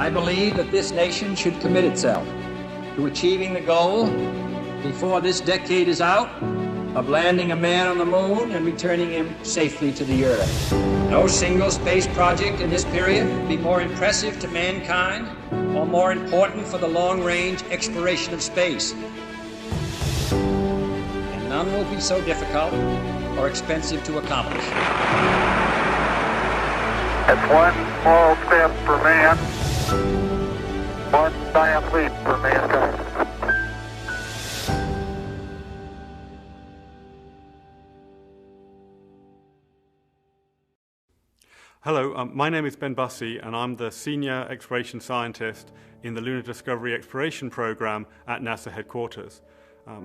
I believe that this nation should commit itself to achieving the goal before this decade is out of landing a man on the moon and returning him safely to the Earth. No single space project in this period will be more impressive to mankind or more important for the long-range exploration of space. And none will be so difficult or expensive to accomplish. It's one small step for man, one giant leap for mankind. Hello, my name is Ben Bussey and I'm the Senior Exploration Scientist in the Lunar Discovery Exploration Program at NASA headquarters.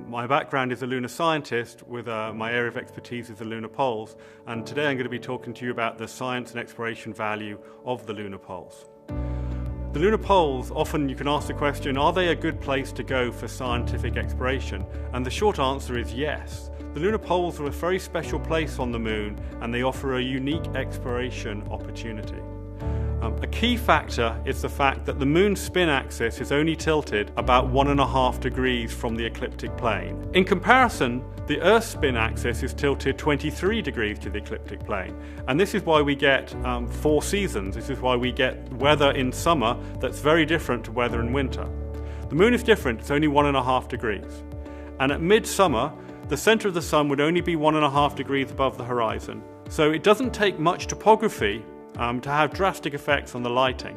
My background is a lunar scientist with my area of expertise is the lunar poles, and today I'm going to be talking to you about the science and exploration value of the lunar poles. The lunar poles, often you can ask the question, are they a good place to go for scientific exploration? And the short answer is yes. The lunar poles are a very special place on the moon and they offer a unique exploration opportunity. A key factor is the fact that the moon's spin axis is only tilted about 1.5 degrees from the ecliptic plane. In comparison, the Earth's spin axis is tilted 23 degrees to the ecliptic plane. And this is why we get 4 seasons. This is why we get weather in summer that's very different to weather in winter. The moon is different, it's only 1.5 degrees. And at midsummer, the center of the sun would only be 1.5 degrees above the horizon. So it doesn't take much topography to have drastic effects on the lighting.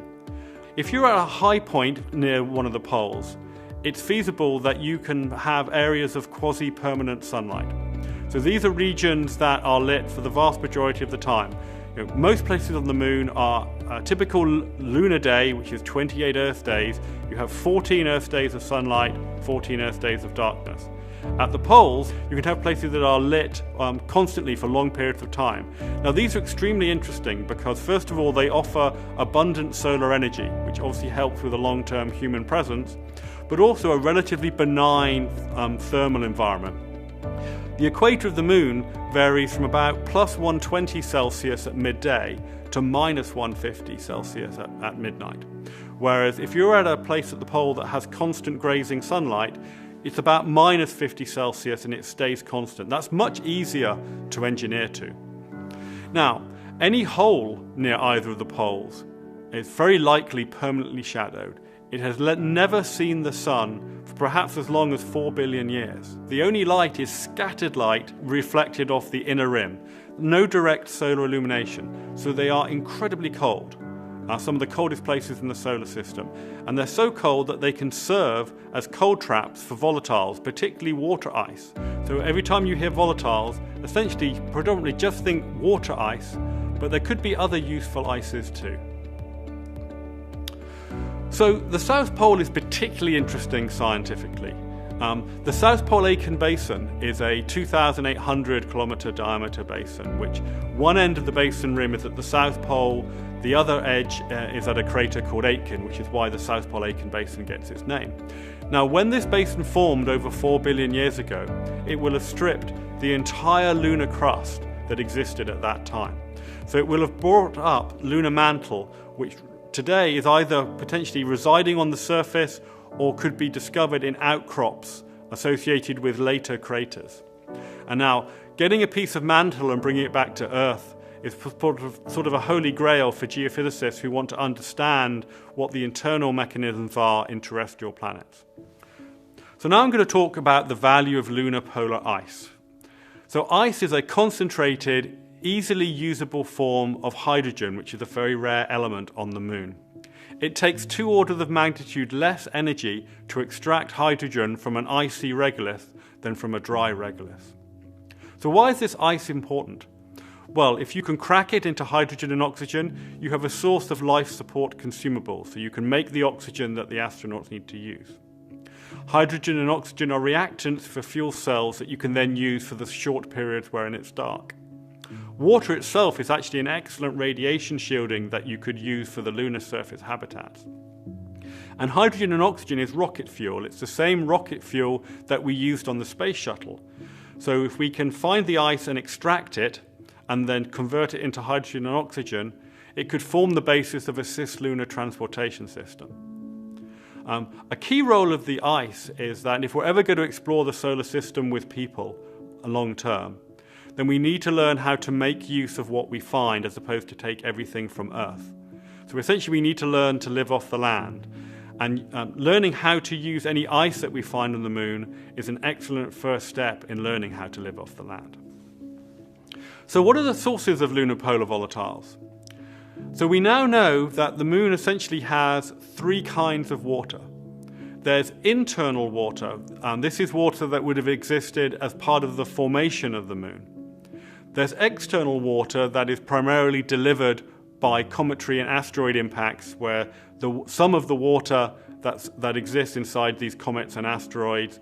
If you're at a high point near one of the poles, it's feasible that you can have areas of quasi-permanent sunlight. So these are regions that are lit for the vast majority of the time. Most places on the moon are a typical lunar day, which is 28 Earth days. You have 14 Earth days of sunlight, 14 Earth days of darkness. At the poles, you can have places that are lit constantly for long periods of time. Now these are extremely interesting because first of all they offer abundant solar energy, which obviously helps with a long-term human presence, but also a relatively benign thermal environment. The equator of the moon varies from about plus 120 Celsius at midday to minus 150 Celsius at midnight. Whereas if you're at a place at the pole that has constant grazing sunlight, it's about minus 50 Celsius and it stays constant. That's much easier to engineer to. Now, any hole near either of the poles is very likely permanently shadowed. It has never seen the sun for perhaps as long as 4 billion years. The only light is scattered light reflected off the inner rim. No direct solar illumination, so they are incredibly cold. Some of the coldest places in the solar system. And they're so cold that they can serve as cold traps for volatiles, particularly water ice. So every time you hear volatiles, essentially predominantly just think water ice, but there could be other useful ices too. So the South Pole is particularly interesting scientifically. The South Pole Aitken Basin is a 2,800 kilometer diameter basin, which one end of the basin rim is at the South Pole, the other edge is at a crater called Aitken, which is why the South Pole Aitken Basin gets its name. Now, when this basin formed over 4 billion years ago, it will have stripped the entire lunar crust that existed at that time. So it will have brought up lunar mantle, which today is either potentially residing on the surface or could be discovered in outcrops associated with later craters. And now, getting a piece of mantle and bringing it back to Earth is sort of a holy grail for geophysicists who want to understand what the internal mechanisms are in terrestrial planets. So now I'm going to talk about the value of lunar polar ice. So ice is a concentrated, easily usable form of hydrogen, which is a very rare element on the moon. It takes 2 orders of magnitude less energy to extract hydrogen from an icy regolith than from a dry regolith. So why is this ice important? Well, if you can crack it into hydrogen and oxygen, you have a source of life support consumables, so you can make the oxygen that the astronauts need to use. Hydrogen and oxygen are reactants for fuel cells that you can then use for the short periods wherein it's dark. Water itself is actually an excellent radiation shielding that you could use for the lunar surface habitats. And hydrogen and oxygen is rocket fuel. It's the same rocket fuel that we used on the space shuttle. So if we can find the ice and extract it, and then convert it into hydrogen and oxygen, it could form the basis of a cislunar transportation system. A key role of the ice is that if we're ever going to explore the solar system with people long term, then we need to learn how to make use of what we find as opposed to take everything from Earth. So essentially we need to learn to live off the land. And learning how to use any ice that we find on the moon is an excellent first step in learning how to live off the land. So what are the sources of lunar polar volatiles? So we now know that the moon essentially has three kinds of water. There's internal water, and this is water that would have existed as part of the formation of the moon. There's external water that is primarily delivered by cometary and asteroid impacts, where some of the water that exists inside these comets and asteroids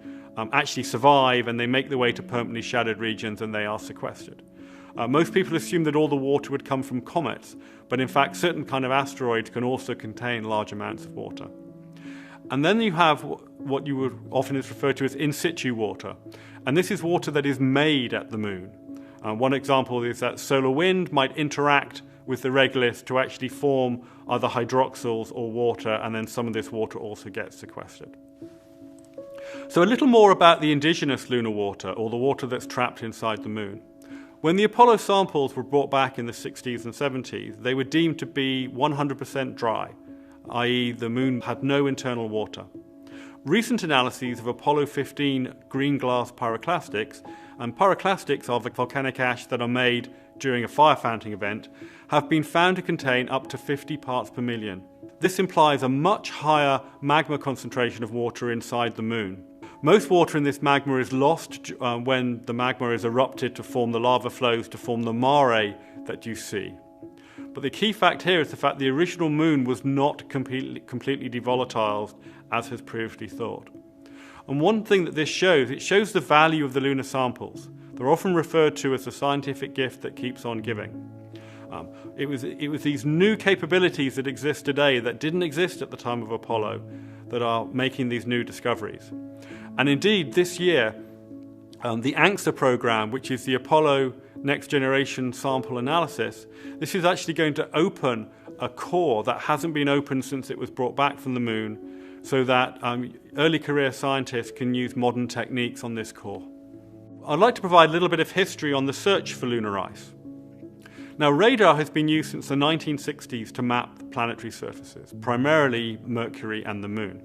actually survive, and they make their way to permanently shadowed regions and they are sequestered. Most people assume that all the water would come from comets, but in fact certain kind of asteroids can also contain large amounts of water. And then you have what you would often is referred to as in situ water, and this is water that is made at the moon. One example is that solar wind might interact with the regolith to actually form either hydroxyls or water, and then some of this water also gets sequestered. So a little more about the indigenous lunar water, or the water that's trapped inside the moon. When the Apollo samples were brought back in the 60s and 70s, they were deemed to be 100% dry, i.e. the moon had no internal water. Recent analyses of Apollo 15 green glass pyroclastics, and pyroclastics are the volcanic ash that are made during a fire fountain event, have been found to contain up to 50 parts per million. This implies a much higher magma concentration of water inside the moon. Most water in this magma is lost when the magma is erupted to form the lava flows to form the mare that you see. But the key fact here is the fact the original moon was not completely devolatilized as has previously thought. And one thing that this shows, it shows the value of the lunar samples. They're often referred to as the scientific gift that keeps on giving. It was these new capabilities that exist today that didn't exist at the time of Apollo that are making these new discoveries. And indeed, this year, the ANXA program, which is the Apollo Next Generation Sample Analysis, this is actually going to open a core that hasn't been opened since it was brought back from the moon, so that early career scientists can use modern techniques on this core. I'd like to provide a little bit of history on the search for lunar ice. Now, radar has been used since the 1960s to map planetary surfaces, primarily Mercury and the moon.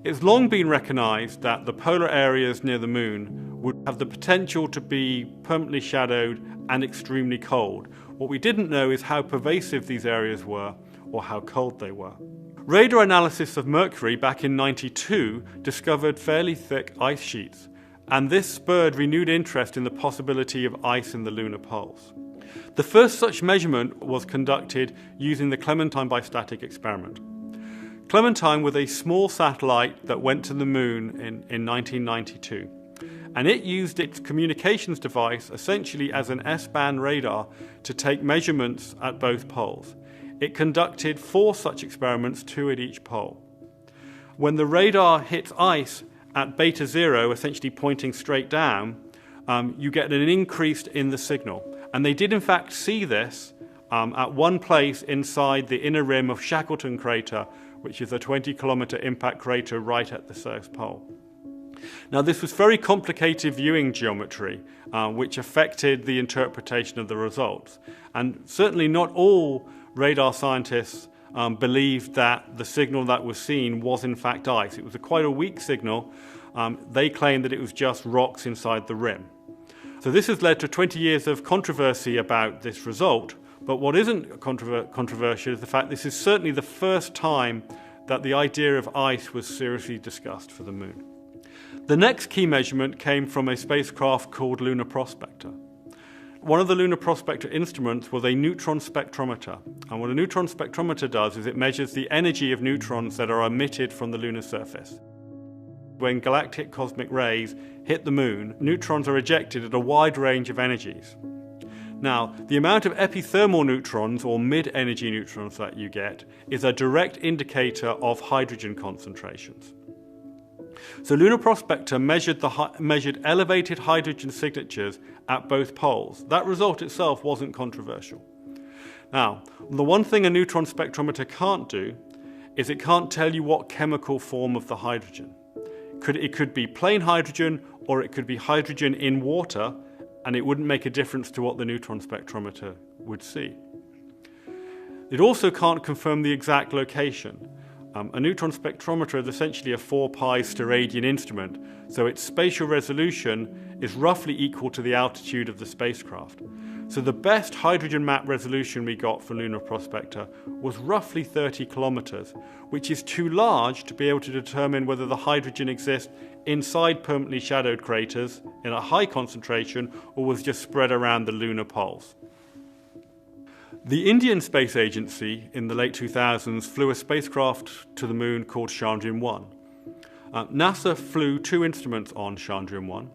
It's long been recognized that the polar areas near the moon would have the potential to be permanently shadowed and extremely cold. What we didn't know is how pervasive these areas were or how cold they were. Radar analysis of Mercury back in '92 discovered fairly thick ice sheets, and this spurred renewed interest in the possibility of ice in the lunar poles. The first such measurement was conducted using the Clementine bistatic experiment. Clementine was a small satellite that went to the moon in 1992, and it used its communications device essentially as an S-band radar to take measurements at both poles. It conducted 4 such experiments, 2 at each pole. When the radar hits ice at beta 0, essentially pointing straight down, you get an increase in the signal. And they did in fact see this at one place inside the inner rim of Shackleton crater, which is a 20-kilometer impact crater right at the South Pole. Now, this was very complicated viewing geometry, which affected the interpretation of the results. And certainly not all radar scientists believed that the signal that was seen was in fact ice. It was quite a weak signal. They claimed that it was just rocks inside the rim. So this has led to 20 years of controversy about this result, but what isn't controversial is the fact this is certainly the first time that the idea of ice was seriously discussed for the moon. The next key measurement came from a spacecraft called Lunar Prospector. One of the Lunar Prospector instruments was a neutron spectrometer, and what a neutron spectrometer does is it measures the energy of neutrons that are emitted from the lunar surface. When galactic cosmic rays hit the moon, neutrons are ejected at a wide range of energies. Now, the amount of epithermal neutrons, or mid-energy neutrons that you get, is a direct indicator of hydrogen concentrations. So Lunar Prospector measured elevated hydrogen signatures at both poles. That result itself wasn't controversial. Now, the one thing a neutron spectrometer can't do is it can't tell you what chemical form of the hydrogen. It could be plain hydrogen, or it could be hydrogen in water, and it wouldn't make a difference to what the neutron spectrometer would see. It also can't confirm the exact location. A neutron spectrometer is essentially a 4-pi steradian instrument, so its spatial resolution is roughly equal to the altitude of the spacecraft. So the best hydrogen map resolution we got for Lunar Prospector was roughly 30 kilometers, which is too large to be able to determine whether the hydrogen exists inside permanently shadowed craters in a high concentration or was just spread around the lunar poles. The Indian Space Agency in the late 2000s flew a spacecraft to the moon called Chandrayaan-1. NASA flew 2 instruments on Chandrayaan-1.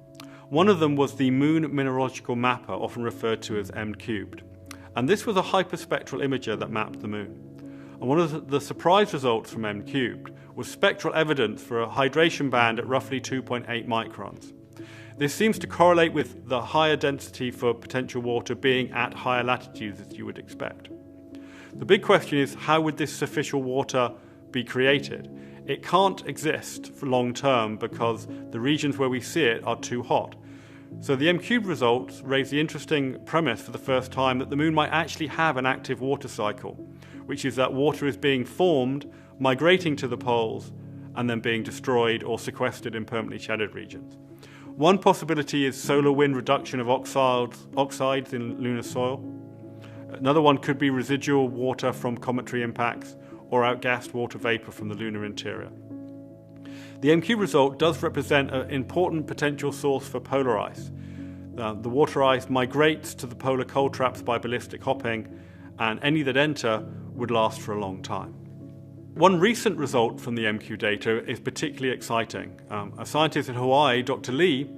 One of them was the Moon Mineralogical Mapper, often referred to as M-cubed. And this was a hyperspectral imager that mapped the moon. And one of the surprise results from M-cubed was spectral evidence for a hydration band at roughly 2.8 microns. This seems to correlate with the higher density for potential water being at higher latitudes as you would expect. The big question is, how would this superficial water be created? It can't exist for long term because the regions where we see it are too hot. So the M-cubed results raise the interesting premise for the first time that the moon might actually have an active water cycle, which is that water is being formed, migrating to the poles, and then being destroyed or sequestered in permanently shadowed regions. One possibility is solar wind reduction of oxides in lunar soil. Another one could be residual water from cometary impacts or outgassed water vapor from the lunar interior. The M-cubed result does represent an important potential source for polar ice. The water ice migrates to the polar cold traps by ballistic hopping, and any that enter would last for a long time. One recent result from the M-cubed data is particularly exciting. A scientist in Hawaii, Dr. Lee,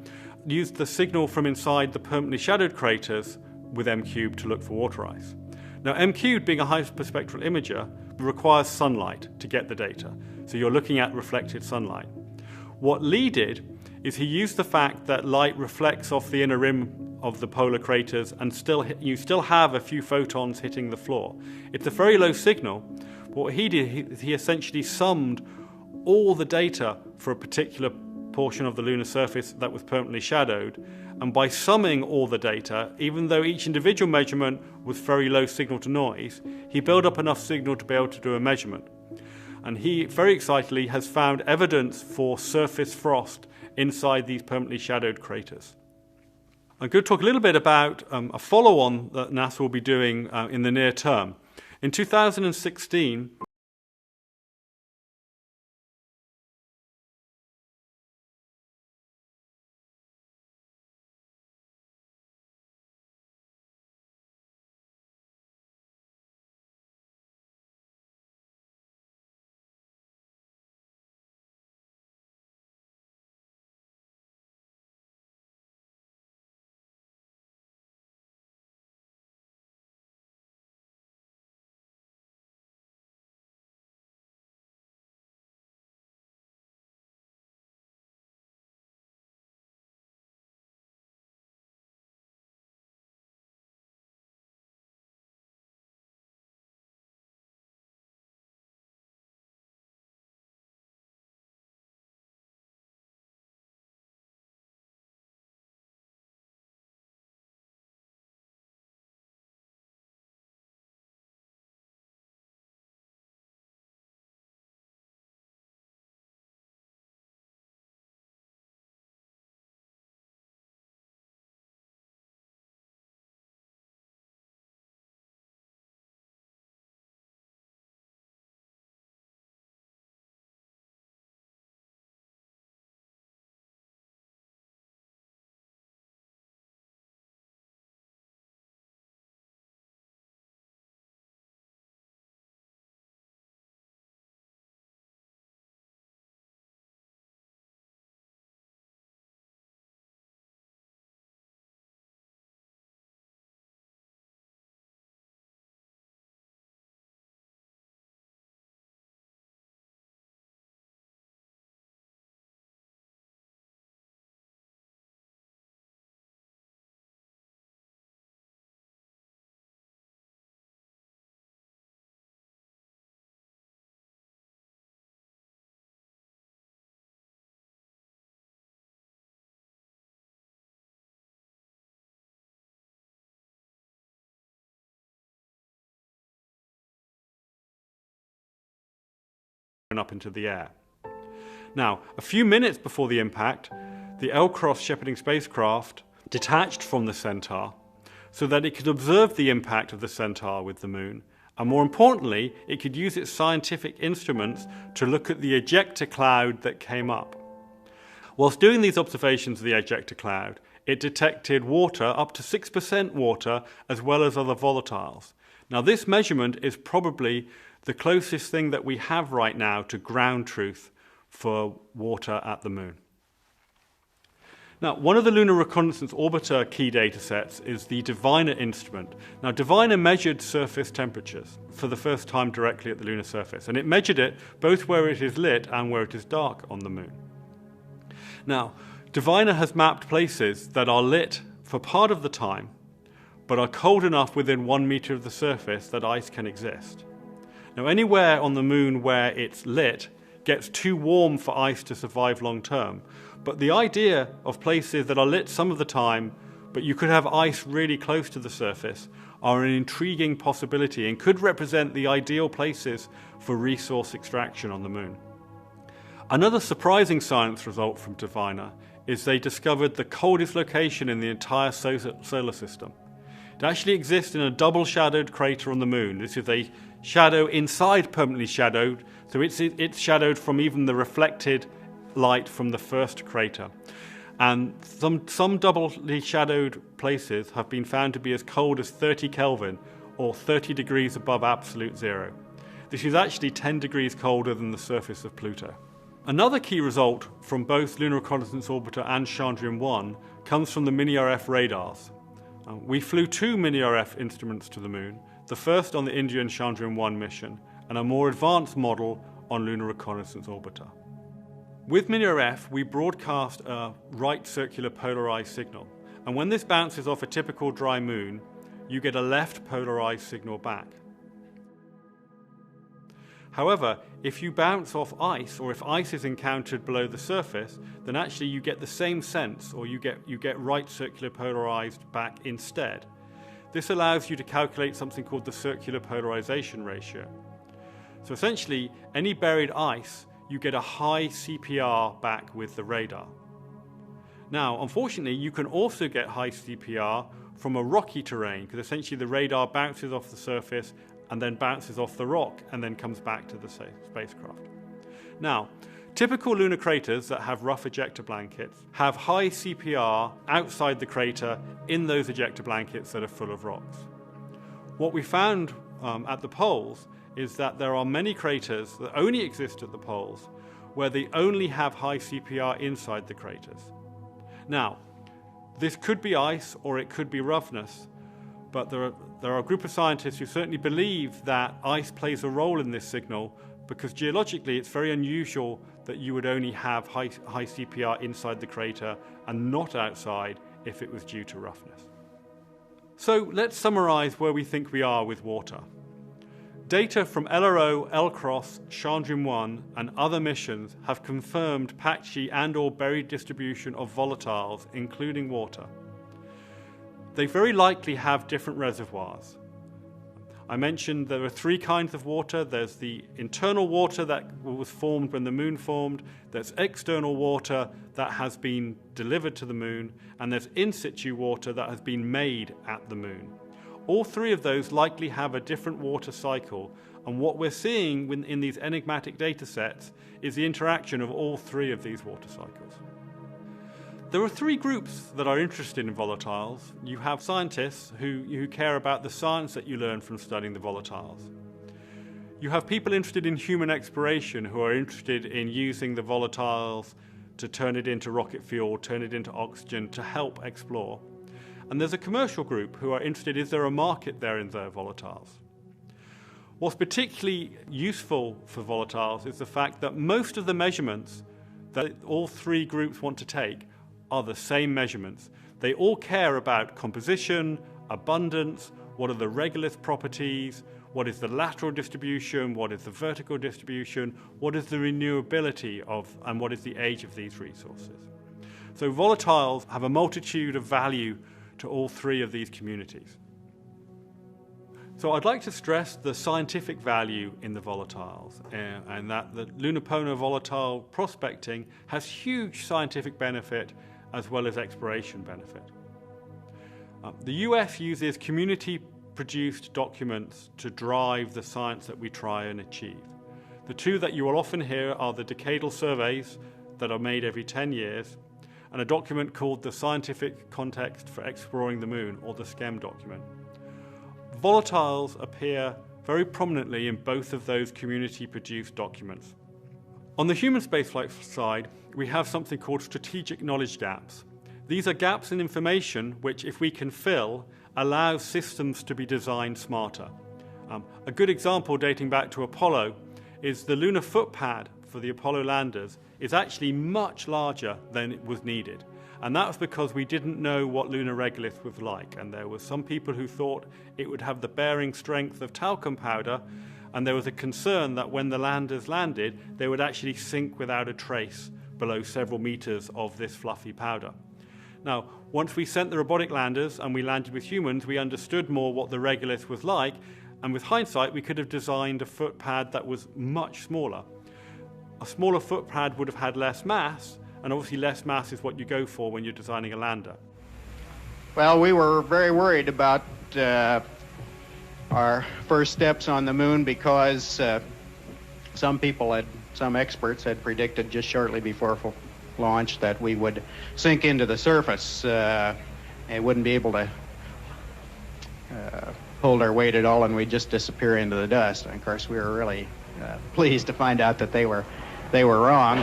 used the signal from inside the permanently shadowed craters with M-cubed to look for water ice. Now, M-cubed, being a hyperspectral imager, requires sunlight to get the data. So you're looking at reflected sunlight. What Lee did is he used the fact that light reflects off the inner rim of the polar craters and you still have a few photons hitting the floor. It's a very low signal. What he did, he essentially summed all the data for a particular portion of the lunar surface that was permanently shadowed, and by summing all the data, even though each individual measurement was very low signal to noise, he built up enough signal to be able to do a measurement. And he, very excitedly, has found evidence for surface frost inside these permanently shadowed craters. I'm going to talk a little bit about a follow-on that NASA will be doing in the near term. In 2016, up into the air. Now, a few minutes before the impact, the L-Cross shepherding spacecraft detached from the Centaur so that it could observe the impact of the Centaur with the Moon, and more importantly, it could use its scientific instruments to look at the ejecta cloud that came up. Whilst doing these observations of the ejecta cloud, it detected water, up to 6% water, as well as other volatiles. Now, this measurement is probably the closest thing that we have right now to ground truth for water at the Moon. Now, one of the Lunar Reconnaissance Orbiter key data sets is the Diviner instrument. Now, Diviner measured surface temperatures for the first time directly at the lunar surface, and it measured it both where it is lit and where it is dark on the Moon. Now, Diviner has mapped places that are lit for part of the time, but are cold enough within 1 meter of the surface that ice can exist. Now, anywhere on the Moon where it's lit gets too warm for ice to survive long term, but the idea of places that are lit some of the time, but you could have ice really close to the surface, are an intriguing possibility and could represent the ideal places for resource extraction on the Moon. Another surprising science result from Diviner is they discovered the coldest location in the entire solar system. It actually exists in a double-shadowed crater on the Moon. This is a shadow inside permanently shadowed, so it's shadowed from even the reflected light from the first crater. And some doubly shadowed places have been found to be as cold as 30 Kelvin, or 30 degrees above absolute zero. This is actually 10 degrees colder than the surface of Pluto. Another key result from both Lunar Reconnaissance Orbiter and Chandrayaan-1 comes from the Mini-RF radars. We flew 2 Mini-RF instruments to the Moon, the first on the Indian Chandrayaan-1 mission, and a more advanced model on Lunar Reconnaissance Orbiter. With Mini-RF, we broadcast a right circular polarized signal, and when this bounces off a typical dry Moon, you get a left polarized signal back. However, if you bounce off ice, or if ice is encountered below the surface, then actually you get the same sense, or you get right circular polarized back instead. This allows you to calculate something called the circular polarization ratio. So essentially, any buried ice, you get a high CPR back with the radar. Now, unfortunately, you can also get high CPR from a rocky terrain, because essentially the radar bounces off the surface and then bounces off the rock and then comes back to the spacecraft. Now, typical lunar craters that have rough ejecta blankets have high CPR outside the crater in those ejecta blankets that are full of rocks. What we found at the poles is that there are many craters that only exist at the poles where they only have high CPR inside the craters. Now, this could be ice or it could be roughness, but there are a group of scientists who certainly believe that ice plays a role in this signal, because geologically it's very unusual that you would only have high CPR inside the crater and not outside if it was due to roughness. So let's summarize where we think we are with water. Data from LRO, L-Cross, Chandrayaan-1 and other missions have confirmed patchy and/or buried distribution of volatiles, including water. They very likely have different reservoirs. I mentioned there are 3 kinds of water. There's the internal water that was formed when the Moon formed, there's external water that has been delivered to the Moon, and there's in situ water that has been made at the Moon. All 3 of those likely have a different water cycle, and what we're seeing in these enigmatic data sets is the interaction of all 3 of these water cycles. There are 3 groups that are interested in volatiles. You have scientists who care about the science that you learn from studying the volatiles. You have people interested in human exploration who are interested in using the volatiles to turn it into rocket fuel, turn it into oxygen, to help explore. And there's a commercial group who are interested, is there a market there in their volatiles? What's particularly useful for volatiles is the fact that most of the measurements that all 3 groups want to take are the same measurements. They all care about composition, abundance, what are the regolith properties, what is the lateral distribution, what is the vertical distribution, what is the renewability of, and what is the age of these resources. So volatiles have a multitude of value to all 3 of these communities. So I'd like to stress the scientific value in the volatiles and that the lunar polar volatile prospecting has huge scientific benefit as well as exploration benefit. The US uses community-produced documents to drive the science that we try and achieve. The two that you will often hear are the decadal surveys that are made every 10 years and a document called the Scientific Context for Exploring the Moon, or the SCEM document. Volatiles appear very prominently in both of those community-produced documents. On the human spaceflight side, we have something called strategic knowledge gaps. These are gaps in information which, if we can fill, allow systems to be designed smarter. A good example dating back to Apollo is the lunar footpad for the Apollo landers is actually much larger than it was needed. And that was because we didn't know what lunar regolith was like, and there were some people who thought it would have the bearing strength of talcum powder, and there was a concern that when the landers landed, they would actually sink without a trace below several meters of this fluffy powder. Now, once we sent the robotic landers and we landed with humans, we understood more what the regolith was like, and with hindsight, we could have designed a footpad that was much smaller. A smaller footpad would have had less mass, and obviously less mass is what you go for when you're designing a lander. Well, we were very worried about our first steps on the moon because some experts had predicted just shortly before launch that we would sink into the surface and wouldn't be able to hold our weight at all, and we'd just disappear into the dust. And of course, we were really pleased to find out that they were wrong.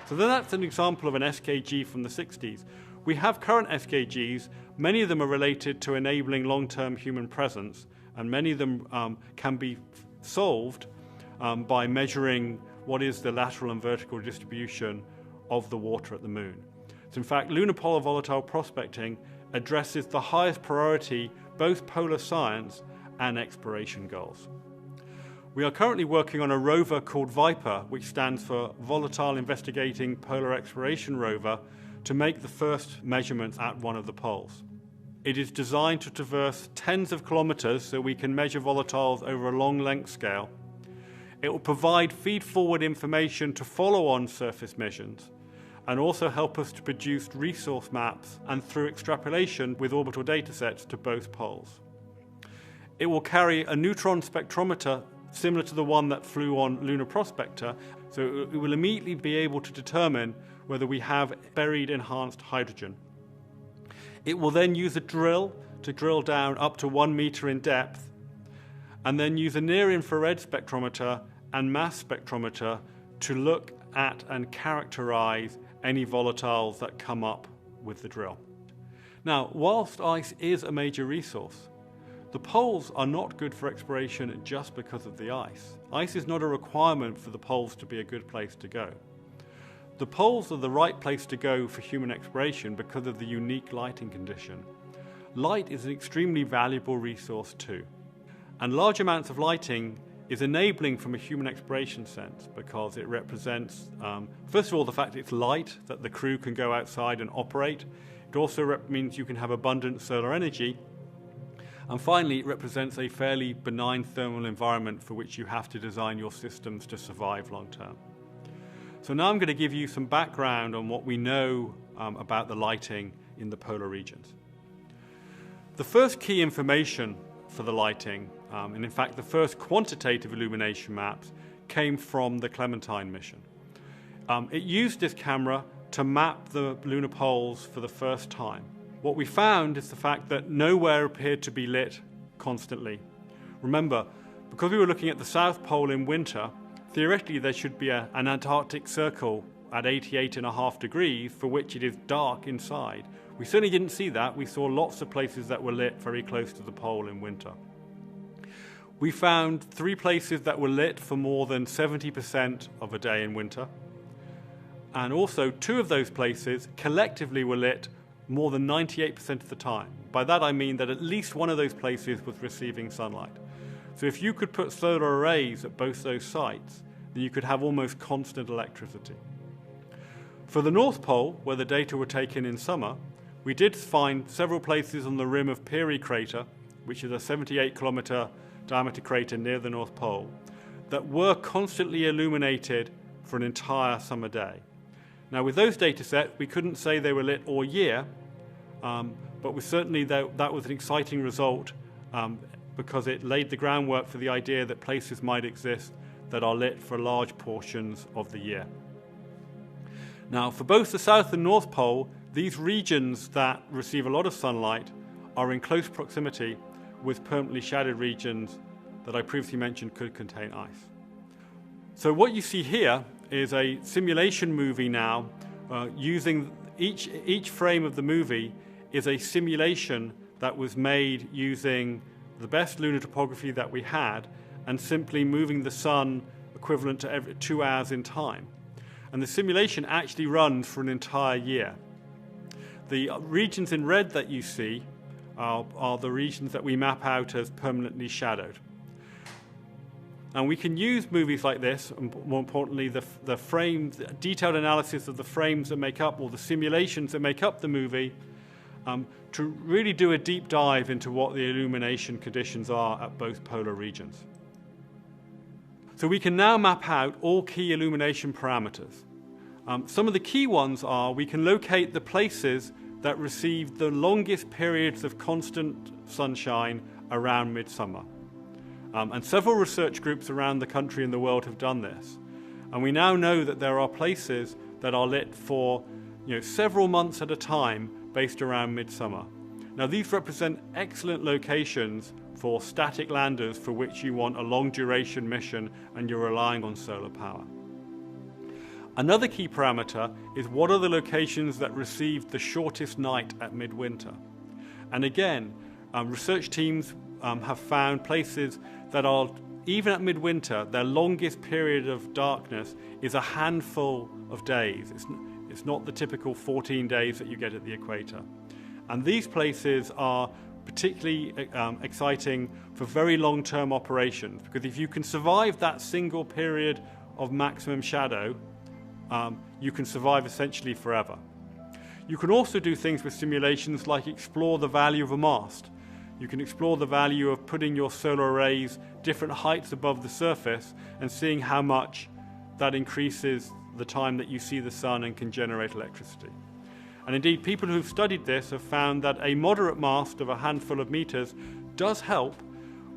So that's an example of an SKG from the 60s. We have current SKGs. Many of them are related to enabling long-term human presence, and many of them can be solved by measuring what is the lateral and vertical distribution of the water at the moon. So in fact, lunar polar volatile prospecting addresses the highest priority, both polar science and exploration goals. We are currently working on a rover called VIPER, which stands for Volatile Investigating Polar Exploration Rover, to make the first measurements at one of the poles. It is designed to traverse tens of kilometers so we can measure volatiles over a long length scale. It will provide feed-forward information to follow-on surface missions and also help us to produce resource maps and through extrapolation with orbital datasets to both poles. It will carry a neutron spectrometer similar to the one that flew on Lunar Prospector, so it will immediately be able to determine whether we have buried enhanced hydrogen. It will then use a drill to drill down up to 1 meter in depth, and then use a near-infrared spectrometer and mass spectrometer to look at and characterize any volatiles that come up with the drill. Now, whilst ice is a major resource, the poles are not good for exploration just because of the ice. Ice is not a requirement for the poles to be a good place to go. The poles are the right place to go for human exploration because of the unique lighting condition. Light is an extremely valuable resource too. And large amounts of lighting is enabling from a human exploration sense because it represents, first of all, the fact it's light, that the crew can go outside and operate. It also means you can have abundant solar energy. And finally, it represents a fairly benign thermal environment for which you have to design your systems to survive long term. So now I'm going to give you some background on what we know about the lighting in the polar regions. The first key information for the lighting, and in fact the first quantitative illumination maps, came from the Clementine mission. It used this camera to map the lunar poles for the first time. What we found is the fact that nowhere appeared to be lit constantly. Remember, because we were looking at the South Pole in winter, theoretically there should be an Antarctic circle at 88.5 degrees for which it is dark inside. We certainly didn't see that. We saw lots of places that were lit very close to the pole in winter. We found 3 places that were lit for more than 70% of a day in winter. And also 2 of those places collectively were lit more than 98% of the time. By that I mean that at least one of those places was receiving sunlight. So if you could put solar arrays at both those sites, then you could have almost constant electricity. For the North Pole, where the data were taken in summer, we did find several places on the rim of Peary crater which is a 78-kilometer diameter crater near the North Pole, that were constantly illuminated for an entire summer day. Now, with those data sets, we couldn't say they were lit all year, but certainly that was an exciting result because it laid the groundwork for the idea that places might exist that are lit for large portions of the year. Now, for both the South and North Pole, these regions that receive a lot of sunlight are in close proximity with permanently shadowed regions that I previously mentioned could contain ice. So what you see here is a simulation movie now using each frame of the movie is a simulation that was made using the best lunar topography that we had and simply moving the sun equivalent to every 2 hours in time. And the simulation actually runs for an entire year. The regions in red that you see are the regions that we map out as permanently shadowed. And we can use movies like this, and more importantly, the frames, detailed analysis of the frames that make up, or the simulations that make up the movie, to really do a deep dive into what the illumination conditions are at both polar regions. So we can now map out all key illumination parameters. Some of the key ones are we can locate the places that receive the longest periods of constant sunshine around midsummer. And several research groups around the country and the world have done this. And we now know that there are places that are lit for several months at a time based around midsummer. Now, these represent excellent locations for static landers for which you want a long duration mission and you're relying on solar power. Another key parameter is what are the locations that receive the shortest night at midwinter. And again, research teams have found places that are, even at midwinter, their longest period of darkness is a handful of days. It's not the typical 14 days that you get at the equator. And these places are particularly exciting for very long-term operations, because if you can survive that single period of maximum shadow, you can survive essentially forever. You can also do things with simulations like explore the value of a mast. You can explore the value of putting your solar arrays different heights above the surface and seeing how much that increases the time that you see the sun and can generate electricity. And indeed, people who've studied this have found that a moderate mast of a handful of meters does help,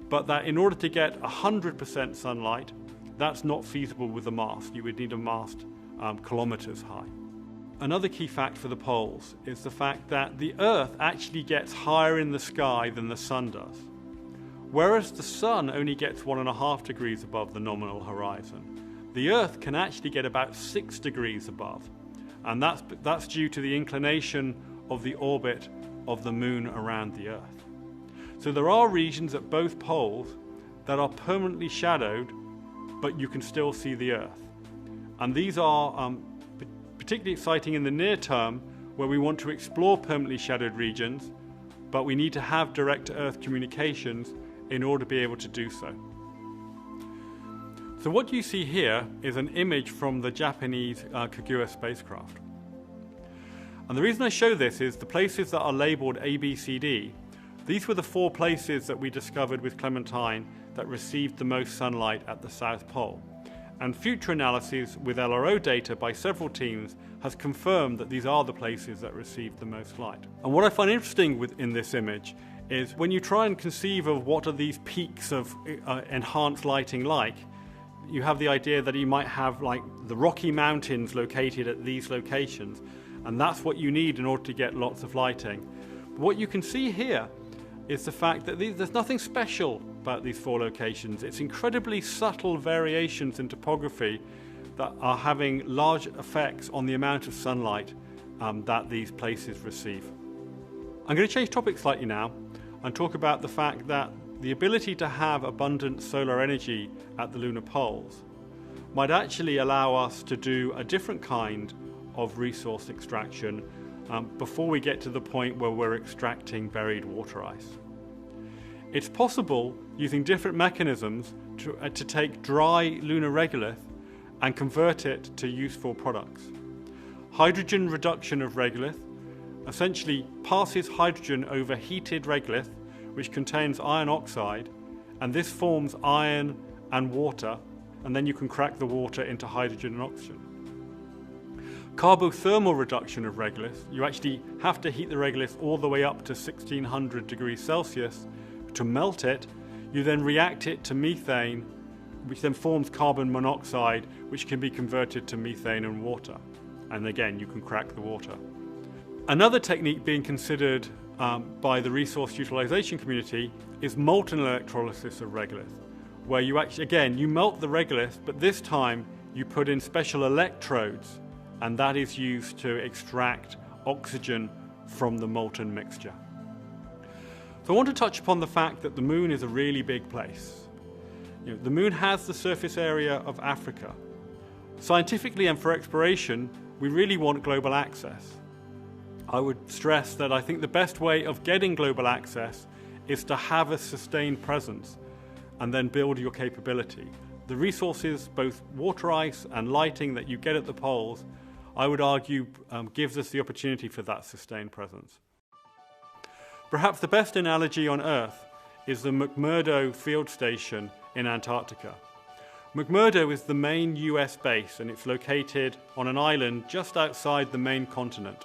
but that in order to get 100% sunlight, that's not feasible with a mast. You would need a mast kilometers high. Another key fact for the poles is the fact that the Earth actually gets higher in the sky than the sun does, whereas the sun only gets 1.5 degrees above the nominal horizon. The Earth can actually get about 6 degrees above, and that's due to the inclination of the orbit of the moon around the Earth. So there are regions at both poles that are permanently shadowed, but you can still see the Earth. And these are particularly exciting in the near term, where we want to explore permanently shadowed regions, but we need to have direct-to-Earth communications in order to be able to do so. So what you see here is an image from the Japanese Kaguya spacecraft. And the reason I show this is the places that are labeled A, B, C, D. These were the 4 places that we discovered with Clementine that received the most sunlight at the South Pole. And future analyses with LRO data by several teams has confirmed that these are the places that received the most light. And what I find interesting in this image is when you try and conceive of what are these peaks of enhanced lighting like, you have the idea that you might have like the Rocky Mountains located at these locations, and that's what you need in order to get lots of lighting. But what you can see here is the fact that there's nothing special about these 4 locations. It's incredibly subtle variations in topography that are having large effects on the amount of sunlight that these places receive. I'm going to change topics slightly now and talk about the fact that the ability to have abundant solar energy at the lunar poles might actually allow us to do a different kind of resource extraction before we get to the point where we're extracting buried water ice. It's possible, using different mechanisms, to take dry lunar regolith and convert it to useful products. Hydrogen reduction of regolith essentially passes hydrogen over heated regolith, which contains iron oxide, and this forms iron and water, and then you can crack the water into hydrogen and oxygen. Carbothermal reduction of regolith, you actually have to heat the regolith all the way up to 1600 degrees Celsius to melt it. You then react it to methane, which then forms carbon monoxide, which can be converted to methane and water. And again, you can crack the water. Another technique being considered by the resource utilization community is molten electrolysis of regolith, where you actually, again, you melt the regolith, but this time you put in special electrodes, and that is used to extract oxygen from the molten mixture. So I want to touch upon the fact that the moon is a really big place. The moon has the surface area of Africa. Scientifically and for exploration, we really want global access. I would stress that I think the best way of getting global access is to have a sustained presence and then build your capability. The resources, both water ice and lighting that you get at the poles, I would argue gives us the opportunity for that sustained presence. Perhaps the best analogy on Earth is the McMurdo field station in Antarctica. McMurdo is the main US base, and it's located on an island just outside the main continent.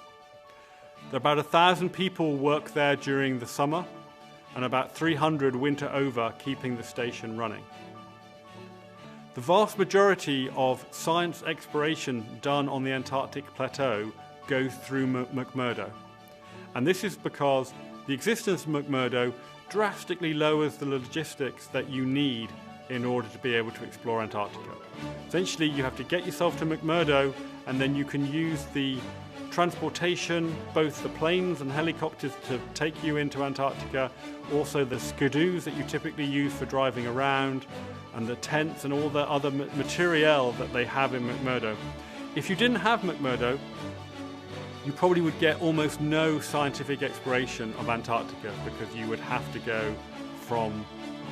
There are about 1,000 people work there during the summer, and about 300 winter over, keeping the station running. The vast majority of science exploration done on the Antarctic plateau goes through McMurdo. And this is because the existence of McMurdo drastically lowers the logistics that you need in order to be able to explore Antarctica. Essentially, you have to get yourself to McMurdo, and then you can use the transportation, both the planes and helicopters to take you into Antarctica, also the skidoos that you typically use for driving around, and the tents and all the other materiel that they have in McMurdo. If you didn't have McMurdo, you probably would get almost no scientific exploration of Antarctica, because you would have to go from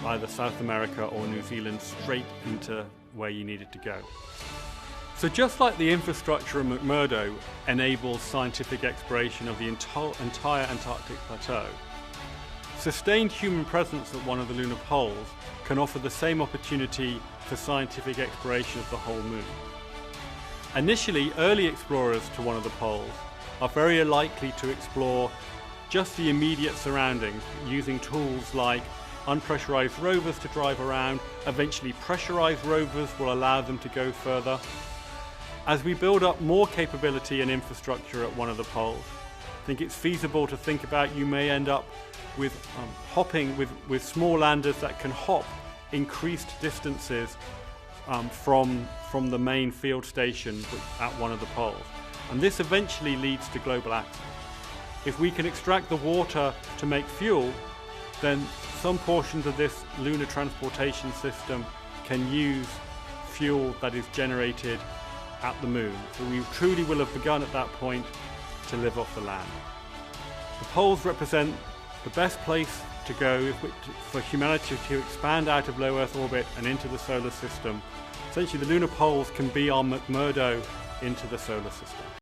either South America or New Zealand straight into where you needed to go. So just like the infrastructure of McMurdo enables scientific exploration of the entire Antarctic plateau, sustained human presence at one of the lunar poles can offer the same opportunity for scientific exploration of the whole moon. Initially, early explorers to one of the poles are very likely to explore just the immediate surroundings, using tools like unpressurized rovers to drive around. Eventually, pressurized rovers will allow them to go further. As we build up more capability and infrastructure at one of the poles, I think it's feasible to think about you may end up with hopping with small landers that can hop increased distances from the main field station at one of the poles. And this eventually leads to global access. If we can extract the water to make fuel, then some portions of this lunar transportation system can use fuel that is generated at the moon. So we truly will have begun at that point to live off the land. The poles represent the best place to go for humanity to expand out of low Earth orbit and into the solar system. Essentially, the lunar poles can be our McMurdo into the solar system.